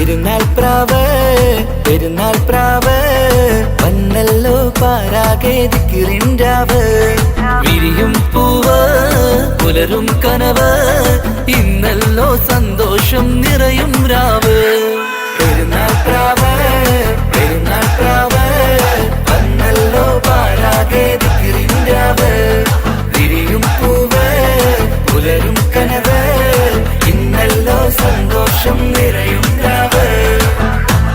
പെരുന്നാൾ പ്രാവ് പെരുന്നാൾ പ്രാവ് വന്നല്ലോ പാരാകെ ദിക്റിൻരാവ് വിരിയും പൂവ് പുലരും കനവ് ഇന്നല്ലോ സന്തോഷം നിറയും രാവ് പെരുന്നാൾ പ്രാവ് പെരുന്നാൾ പ്രാവ് വന്നല്ലോ പാരാകെ ദിക്റിൻരാവ് വിരിയും പൂവ് പുലരും കനവ് ഇന്നല്ലോ സന്തോഷം നിറയും രാവ്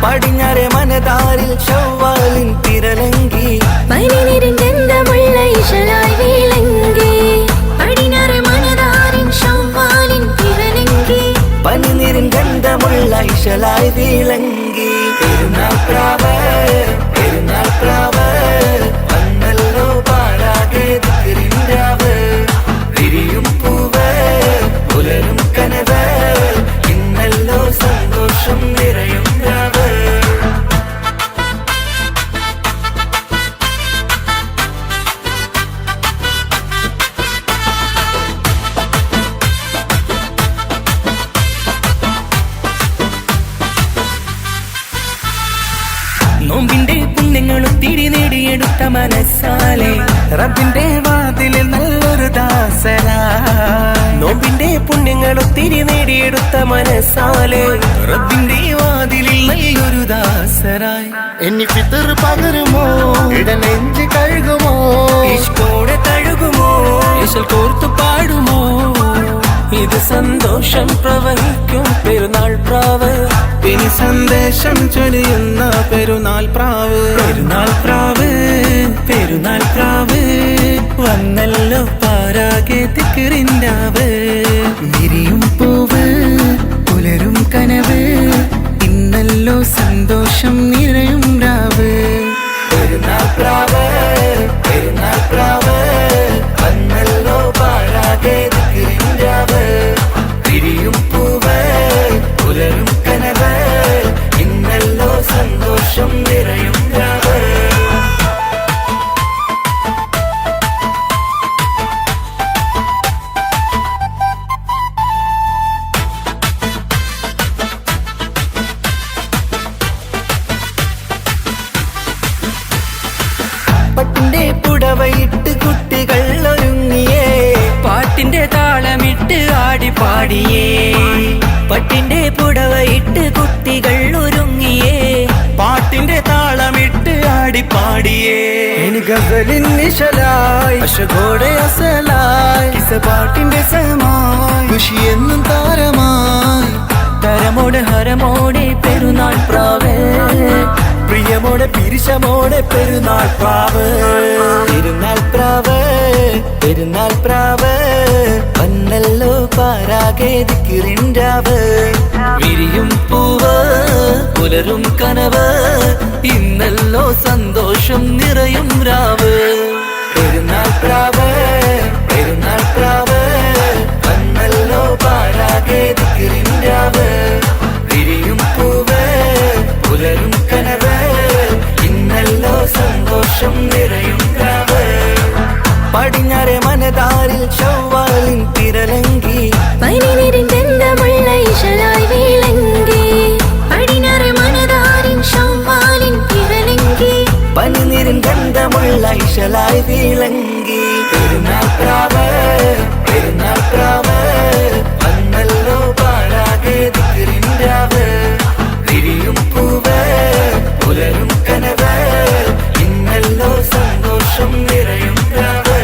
പടിഞ്ഞാറെ മനതാരിൽ ശവ്വാലിൻ തിരലങ്കി പനിനീരിൻ ഗന്ധമുള്ള ഇശലായി വിളങ്ങി പടിഞ്ഞാറെ മനതാരിൻ ശവ്വാലിൻ തിരലങ്കി പനിനീരിൻ ഗന്ധമുള്ള ഇശലായി വിളങ്ങി പെരുന്നാൾ പ്രാവ് പെരുന്നാൾ പ്രാവ് വന്നല്ലോ പാരാകെ ദിക്റിൻരാവ് വിരിയും പൂവ് പുലരും കനവ് ഇന്നല്ലോ സന്തോഷം നിറയും രാവ് നോമ്പിന്റെ പുണ്യങ്ങളും തിരി നേടിയെടുത്ത മനസ്സാലെ റബ്ബിന്റെ വാതിലിൽ നല്ലൊരു ദാസരായി നോമ്പിന്റെ പുണ്യങ്ങളും തിരി നേടിയെടുത്ത മനസ്സാലെ റബ്ബിന്റെ വാതിലിൽ നല്ലൊരു ദാസരായി എന്നി ഫിത്തർ പകരുമോ ഇടനെഞ്ച് കഴുകുമോ ഇഷ്കോടെ തഴുകുമോ ഇശൽ കോർത്തു പാടുമോ ഇത് സന്തോഷം പ്രവഹിക്കും പെരുന്നാൾ പ്രാവ് ഇനി സന്ദേശം ചൊരിയുന്ന പെരുന്നാൾ പ്രാവ് പെരുന്നാൾ പ്രാവ് പെരുന്നാൾ പ്രാവ് വന്നല്ലോ പാരാകെ ദിക്റിൻരാവ് വിരിയും പൂവ് പുലരും കനവ് ഇന്നല്ലോ സന്തോഷം നിറയും രാവ് പെരുന്നാൾ പ്രാവ് പെരുന്നാൾ പ്രാവ് വന്നല്ലോ പാരാകെ ദിക്റിൻരാവ് വിരിയും പൂവ് പുലരും കനവ് ഇന്നല്ലോ സന്തോഷം നിറയും രാവ് പട്ടിന്റെ പുടവയിട്ട് കുട്ടികൾ ഒരുങ്ങിയേ പാട്ടിന്റെ താളമിട്ട് ആടി പാടിയേ പട്ടിന്റെ പുടവയിട്ട് കുട്ടികൾ ഒരുങ്ങിയേ പാട്ടിന്റെ താളമിട്ട് ആടി പാടിയേ ഇനി ഗസലിൻ നിശലായി അശകോടെ അസലായി കിസ പാട്ടിന്റെ സഹമായി ഖുഷി എന്നും താരമായി തരമോടെ ഹരമോടെ പെരുന്നാൾ പ്രാവ് പ്രിയമോടെ പിരിശമോടെ പെരുന്നാൾ പ്രാവ് പെരുന്നാൾ പ്രാവ് പെരുന്നാൾ പ്രാവ് വന്നല്ലോ പാരാകെ ദിക്റിൻരാവ് വിരിയും പൂവ് പുലരും കനവ് ഇന്നല്ലോ സന്തോഷം നിറയും രാവ് പെരുന്നാൾ പ്രാവ് പെരുന്നാൾ പ്രാവ് വന്നല്ലോ പാരാകെ ദിക്റിൻരാവ് വിരിയും പൂവ് പുലരും കനവ് ഇന്നല്ലോ സന്തോഷം നിറയും രാവ് പടിഞ്ഞാറെ മനതാരിൽ ശവ്വാലിൻ തിരലങ്കി പനിനീരിൻ ഗന്ധമുള്ള ഇശലായി വിളങ്ങി പടിഞ്ഞാറെ മനതാരിൻ ശവ്വാലിൻ തിരലങ്കി പനിനീരിൻ ഗന്ധമുള്ള ഇശലായി വിളങ്ങി പെരുന്നാൾ പ്രാവ് പെരുന്നാൾ പ്രാവ് വന്നല്ലോ പാരാകെ ദിക്റിൻരാവ് വിരിയും പൂവ് പുലരും കനവ് ഇന്നല്ലോ സന്തോഷം നിറയും രാവ്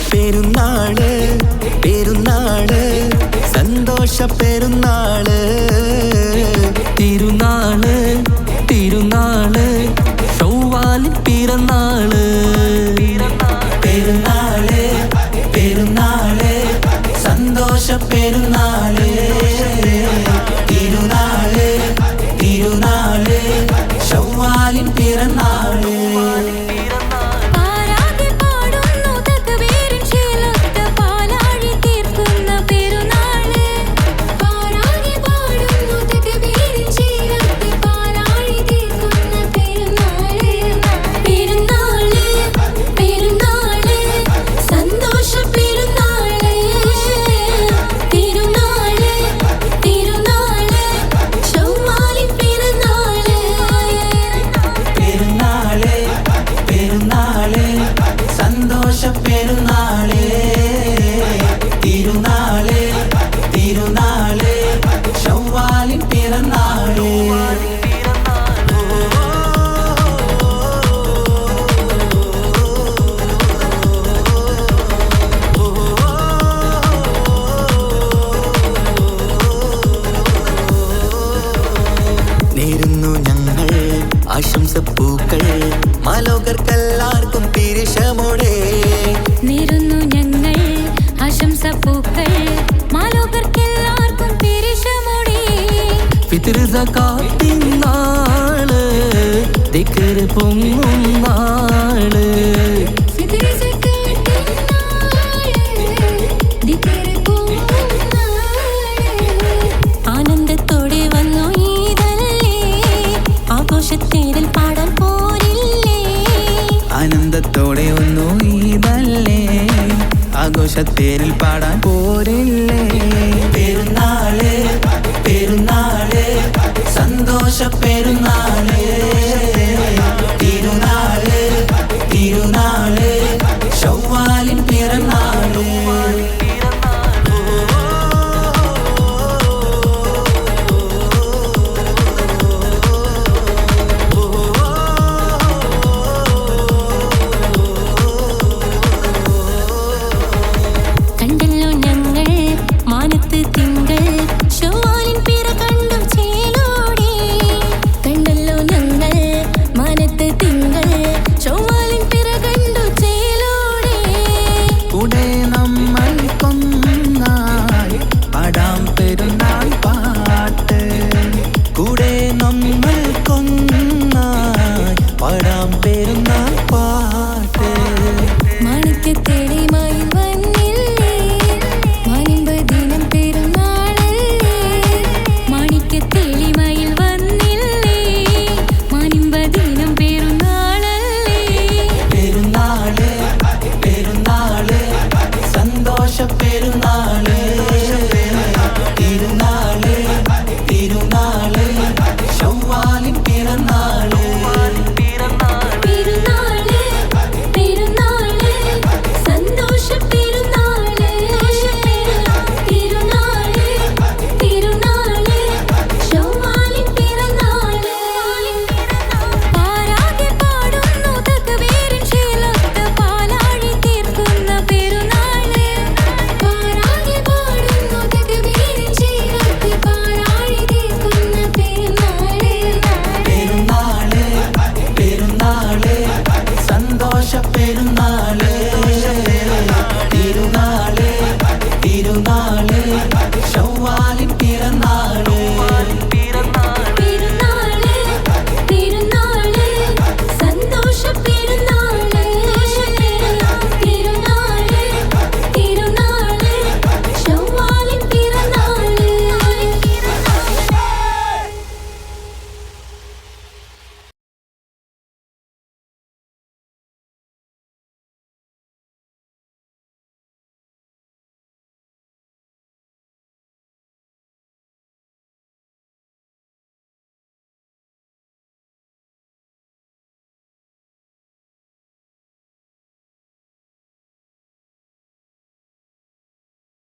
പെരുന്നാള് പെരുന്നാള് സന്തോഷ പെരുന്നാള് തിരുനാള് തിരുനാള് ചൊവ്വാലിൻ പിറന്നാള് പെരുന്നാള് പെരുന്നാള് സന്തോഷ പെരുന്നാള് തിരുനാള് തിരുനാള് ശവ്വാലിൻ പിറന്നാള് സന്തോഷ പെരുന്നാള് തിരുനാള് തിരുനാള് ശവ്വാലിൻ പിറന്നാള് നേരുന്നു ഞങ്ങൾ ആശംസപ്പൂക്കൾ മാലോകർക്കെല്ലാവർക്കും പിരിശമോടെ നേരുന്നു ഞങ്ങൾ ആശംസപ്പൂക്കൾ മാലോകർക്കെല്ലാവർക്കും പിരിശമോടെ ഫിത്ർ സകാത്തിൻ നാള് ദിക്ർ പൊങ്ങും നാള് ആനന്ദത്തോടെ വന്നു ഈദല്ലേ ആഘോഷത്തേരിൽ പാടാൻ പോരില്ലേ ആനന്ദത്തോടെ ഒന്നു ഈദല്ലേ ആഘോഷത്തേരിൽ പാടാൻ പോരില്ലേ പെരുന്നാള് പെരുന്നാള് സന്തോഷ പെരുന്നാള്